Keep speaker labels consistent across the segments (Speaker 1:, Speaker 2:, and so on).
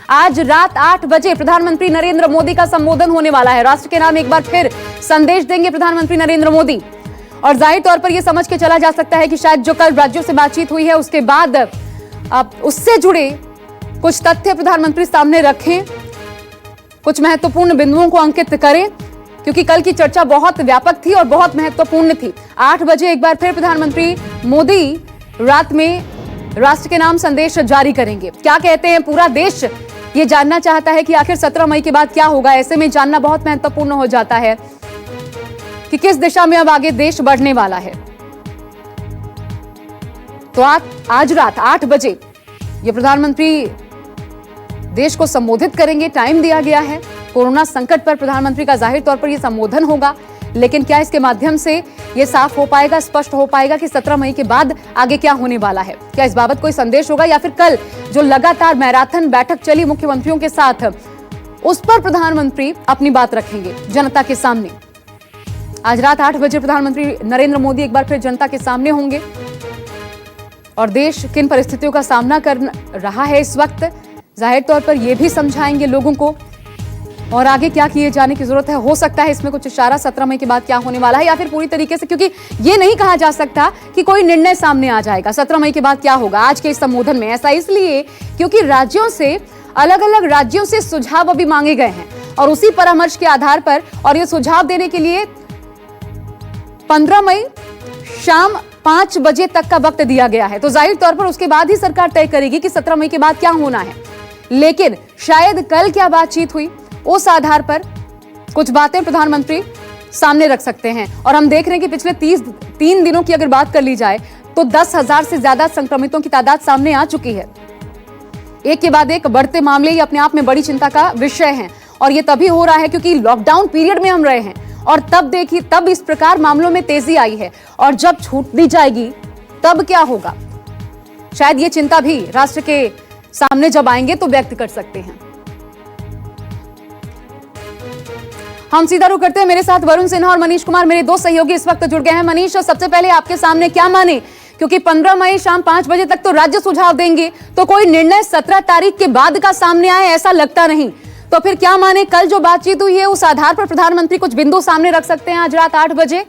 Speaker 1: आज रात 8 बजे प्रधानमंत्री नरेंद्र मोदी का संबोधन होने वाला है। राष्ट्र के नाम एक बार फिर संदेश देंगे प्रधानमंत्री नरेंद्र मोदी। और जाहिर तौर पर यह समझ के चला जा सकता है कि शायद जो कल राज्यों से बातचीत हुई है उसके बाद उससे जुड़े कुछ तथ्य प्रधानमंत्री सामने रखें, कुछ महत्वपूर्ण बिंदुओं को अंकित करें, क्योंकि कल की चर्चा बहुत व्यापक थी और बहुत महत्वपूर्ण थी। 8 बजे एक बार फिर प्रधानमंत्री मोदी रात में राष्ट्र के नाम संदेश जारी करेंगे। क्या कहते हैं, पूरा देश ये जानना चाहता है कि आखिर 17 मई के बाद क्या होगा। ऐसे में जानना बहुत महत्वपूर्ण हो जाता है कि किस दिशा में अब आगे देश बढ़ने वाला है। तो आज रात 8 बजे ये प्रधानमंत्री देश को संबोधित करेंगे। टाइम दिया गया है। कोरोना संकट पर प्रधानमंत्री का जाहिर तौर पर यह संबोधन होगा, लेकिन क्या इसके माध्यम से यह साफ हो पाएगा, स्पष्ट हो पाएगा कि 17 मई के बाद आगे क्या होने वाला है? क्या इस बाबत कोई संदेश होगा, या फिर कल जो लगातार मैराथन बैठक चली मुख्यमंत्रियों के साथ, उस पर प्रधानमंत्री अपनी बात रखेंगे जनता के सामने? आज रात 8 बजे प्रधानमंत्री नरेंद्र मोदी एक बार फिर जनता के सामने होंगे और देश किन परिस्थितियों का सामना कर रहा है इस वक्त, जाहिर तौर पर यह भी समझाएंगे लोगों को, और आगे क्या किए जाने की जरूरत है। हो सकता है इसमें कुछ इशारा 17 मई के बाद क्या होने वाला है, या फिर पूरी तरीके से, क्योंकि यह नहीं कहा जा सकता कि कोई निर्णय सामने आ जाएगा 17 मई के बाद क्या होगा आज के इस संबोधन में। ऐसा इसलिए क्योंकि राज्यों से, अलग अलग राज्यों से सुझाव अभी मांगे गए हैं और उसी परामर्श के आधार पर, और यह सुझाव देने के लिए 15 मई शाम 5 बजे तक का वक्त दिया गया है। तो जाहिर तौर पर उसके बाद ही सरकार तय करेगी कि 17 मई के बाद क्या होना है। लेकिन शायद कल क्या बातचीत हुई, उस आधार पर कुछ बातें प्रधानमंत्री सामने रख सकते हैं। और हम देख रहे हैं कि पिछले 3 दिनों की अगर बात कर ली जाए तो 10,000 से ज्यादा संक्रमितों की तादाद सामने आ चुकी है। एक के बाद एक बढ़ते मामले ये अपने आप में बड़ी चिंता का विषय है, और ये तभी हो रहा है क्योंकि लॉकडाउन पीरियड में हम रहे हैं, और तब इस प्रकार मामलों में तेजी आई है। और जब छूट दी जाएगी तब क्या होगा, शायद ये चिंता भी राष्ट्र के सामने जब आएंगे तो व्यक्त कर सकते हैं। हम सीधा रुख करते हैं। मेरे साथ वरुण सिन्हा और मनीष कुमार, मेरे 2 सहयोगी इस वक्त जुड़ गए हैं। मनीष, सबसे पहले आपके सामने क्या माने, क्योंकि 15 मई शाम 5 बजे तक तो राज्य सुझाव देंगे, तो कोई निर्णय 17 तारीख के बाद का सामने आए ऐसा लगता नहीं। तो फिर क्या माने, कल जो बातचीत हुई है उस आधार पर प्रधानमंत्री कुछ बिंदु सामने रख सकते हैं आज रात 8 बजे?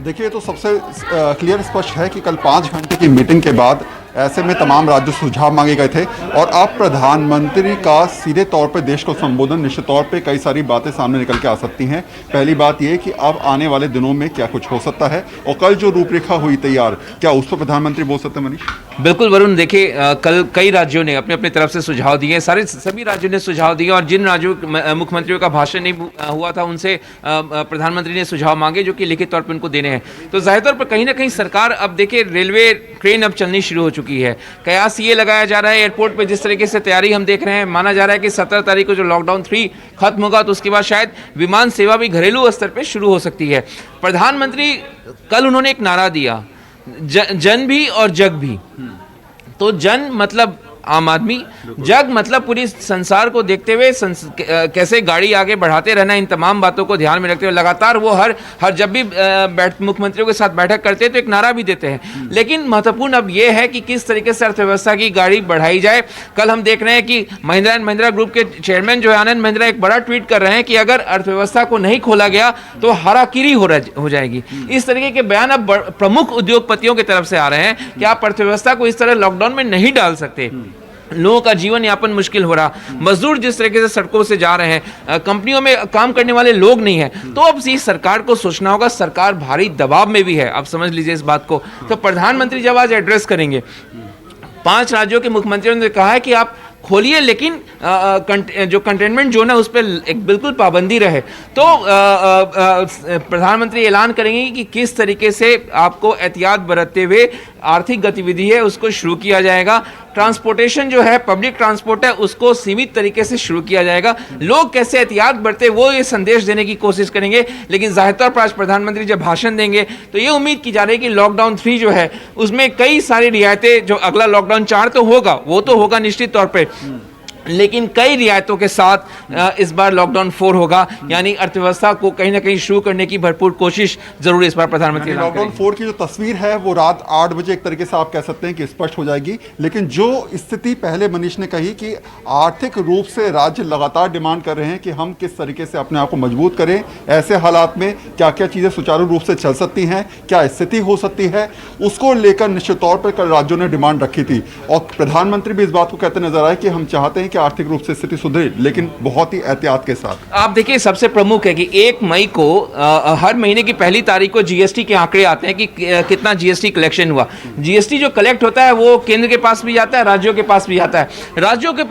Speaker 2: देखिए, तो सबसे क्लियर स्पष्ट है कि कल 5 घंटे की मीटिंग के बाद ऐसे में तमाम राज्यों से सुझाव मांगे गए थे, और अब प्रधानमंत्री का सीधे तौर पर देश को संबोधन, निश्चित तौर पे कई सारी बातें सामने निकल के आ सकती हैं। पहली बात यह कि अब आने वाले दिनों में क्या कुछ हो सकता है, और कल जो रूपरेखा हुई तैयार, क्या उस पर प्रधानमंत्री बोल सकते हैं? मनीष,
Speaker 3: बिल्कुल वरुण, देखिए कल कई राज्यों ने अपने अपने तरफ से सुझाव दिए, सभी राज्यों ने सुझाव दिए, और जिन राज्यों मुख्यमंत्रियों का भाषण नहीं हुआ था उनसे प्रधानमंत्री ने सुझाव मांगे, जो कि लिखित तौर पर उनको देने हैं। तो जाहिर तौर पर कहीं ना कहीं सरकार, अब देखिए रेलवे ट्रेन अब चलनी शुरू हो चुकी है। कयास ये लगाया जा रहा है एयरपोर्ट पे, जिस तरीके से तैयारी हम देख रहे हैं, माना जा रहा है कि 17 तारीख को जो लॉकडाउन 3 खत्म होगा तो उसके बाद शायद विमान सेवा भी घरेलू स्तर पे शुरू हो सकती है। प्रधानमंत्री कल उन्होंने एक नारा दिया, जन भी और जग भी। तो जन मतलब आम आदमी, जग मतलब पूरी संसार को देखते हुए कैसे गाड़ी आगे बढ़ाते रहना, इन तमाम बातों को ध्यान में रखते हुए लगातार वो हर जब भी मुख्यमंत्रियों के साथ बैठक करते हैं तो एक नारा भी देते हैं। लेकिन महत्वपूर्ण अब ये है कि किस तरीके से अर्थव्यवस्था की गाड़ी बढ़ाई जाए। कल हम देख रहे हैं कि महिंद्रा एंड महिंद्रा ग्रुप के चेयरमैन जो है आनंद महिंद्रा एक बड़ा ट्वीट कर रहे हैं कि अगर अर्थव्यवस्था को नहीं खोला गया तो हाराकिरी हो जाएगी। इस तरीके के बयान अब प्रमुख उद्योगपतियों की तरफ से आ रहे हैं कि आप अर्थव्यवस्था को इस तरह लॉकडाउन में नहीं डाल सकते। लोगों का जीवन यापन मुश्किल हो रहा, मजदूर जिस तरीके से सड़कों से जा रहे हैं, कंपनियों में काम करने वाले लोग नहीं हैं। तो अब इस सरकार को सोचना होगा, सरकार भारी दबाव में भी है, आप समझ लीजिए इस बात को। तो प्रधानमंत्री जब आज एड्रेस करेंगे, 5 राज्यों के मुख्यमंत्रियों ने कहा है कि आप खोलिए, लेकिन जो कंटेनमेंट जोन है उस पर एक बिल्कुल पाबंदी रहे। तो प्रधानमंत्री ऐलान करेंगे कि किस तरीके से आपको एहतियात बरतते हुए आर्थिक गतिविधि है उसको शुरू किया जाएगा। ट्रांसपोर्टेशन जो है, पब्लिक ट्रांसपोर्ट है, उसको सीमित तरीके से शुरू किया जाएगा। लोग कैसे एहतियात बरते वो ये संदेश देने की कोशिश करेंगे। लेकिन जाहिर तौर पर आज प्रधानमंत्री जब भाषण देंगे तो ये उम्मीद की जा रही है कि लॉकडाउन 3 जो है उसमें कई सारी रियायतें, जो अगला लॉकडाउन 4 तो होगा, वो तो होगा निश्चित तौर पर, लेकिन कई रियायतों के साथ इस बार लॉकडाउन 4 होगा, यानी अर्थव्यवस्था को कहीं ना कहीं शुरू करने की भरपूर कोशिश जरूर इस बार प्रधानमंत्री
Speaker 2: लॉकडाउन 4 की जो तस्वीर है वो रात 8 बजे एक तरीके से आप कह सकते हैं कि स्पष्ट हो जाएगी। लेकिन जो स्थिति पहले मनीष ने कही कि आर्थिक रूप से राज्य लगातार डिमांड कर रहे हैं कि हम किस तरीके से अपने आप को मजबूत करें, ऐसे हालात में क्या क्या चीज़ें सुचारू रूप से चल सकती हैं, क्या स्थिति हो सकती है, उसको लेकर निश्चित तौर पर कल राज्यों ने डिमांड रखी थी। और प्रधानमंत्री भी इस बात को कहते नजर आए कि हम चाहते हैं कि आर्थिक रूप से स्थिति सुधरे, लेकिन बहुत ही एहतियात के साथ।
Speaker 3: आप देखिए, सबसे प्रमुख है कि 1 मई को हर महीने की पहली तारीख को जीएसटी के आंकड़े आते हैं कि कितना जीएसटी कलेक्शन हुआ। जीएसटी जो कलेक्ट होता है वो केंद्र के पास भी जाता है, राज्यों के पास भी जाता है। राज्यों के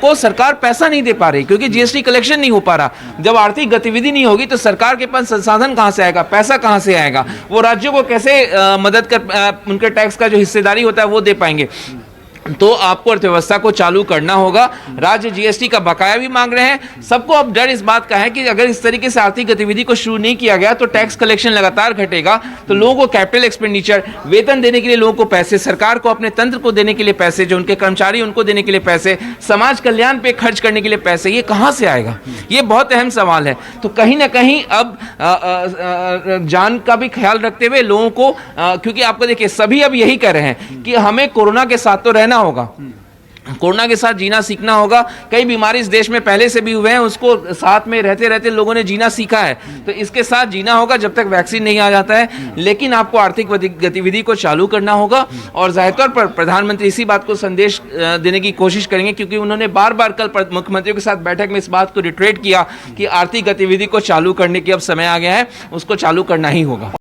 Speaker 3: को सरकार पैसा नहीं दे पा रही क्योंकि जीएसटी कलेक्शन नहीं हो पा रहा। जब आर्थिक गतिविधि नहीं होगी तो सरकार के पास संसाधन कहां से आएगा, पैसा कहां से आएगा, वो राज्यों को कैसे मदद कर उनके टैक्स का जो हिस्सेदारी होता है वो दे पाएंगे। तो आपको अर्थव्यवस्था को चालू करना होगा। राज्य जीएसटी का बकाया भी मांग रहे हैं। सबको अब डर इस बात का है कि अगर इस तरीके से आर्थिक गतिविधि को शुरू नहीं किया गया तो टैक्स कलेक्शन लगातार घटेगा, तो लोगों को कैपिटल एक्सपेंडिचर, वेतन देने के लिए लोगों को पैसे, सरकार को अपने तंत्र को देने के लिए पैसे, जो उनके कर्मचारी उनको देने के लिए पैसे, समाज कल्याण पे खर्च करने के लिए पैसे, ये कहां से आएगा? ये बहुत अहम सवाल है। तो कहीं ना कहीं अब जान का भी ख्याल रखते हुए लोगों को, क्योंकि आपको देखिए सभी अब यही कह रहे हैं कि हमें कोरोना के साथ तो रहना होगा, कोरोना के साथ जीना सीखना होगा। कई बीमारी इस देश में पहले से भी हुए हैं, उसको साथ में रहते रहते लोगों ने जीना सीखा है, तो इसके साथ जीना होगा जब तक वैक्सीन नहीं आ जाता है। लेकिन आपको आर्थिक गतिविधि को चालू करना होगा और जाहिर तौर पर प्रधानमंत्री इसी बात को संदेश देने की कोशिश करेंगे, क्योंकि उन्होंने बार बार कल मुख्यमंत्रियों के साथ बैठक में इस बात को रिट्रेट किया कि आर्थिक गतिविधि को चालू करने की अब समय आ गया है, उसको चालू करना ही होगा।